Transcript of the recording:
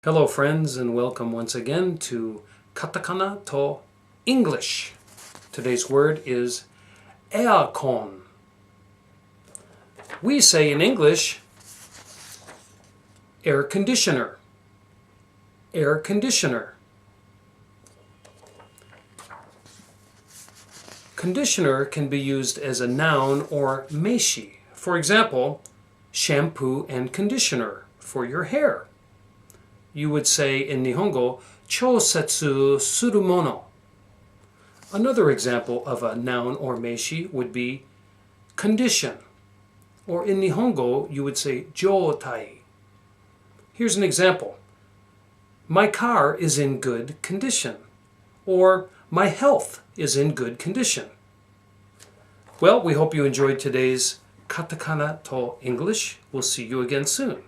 Hello friends, and welcome once again to Katakana to English. Today's word is aircon. We say in English air conditioner. Air conditioner. Conditioner can be used as a noun or meishi. For example, shampoo and conditioner for your hair. You would say in Nihongo, chousetsu suru mono. Another example of a noun or meishi would be condition. Or in Nihongo, you would say joutai. Here's an example. My car is in good condition. Or my health is in good condition. Well, we hope you enjoyed today's Katakana to English. We'll see you again soon.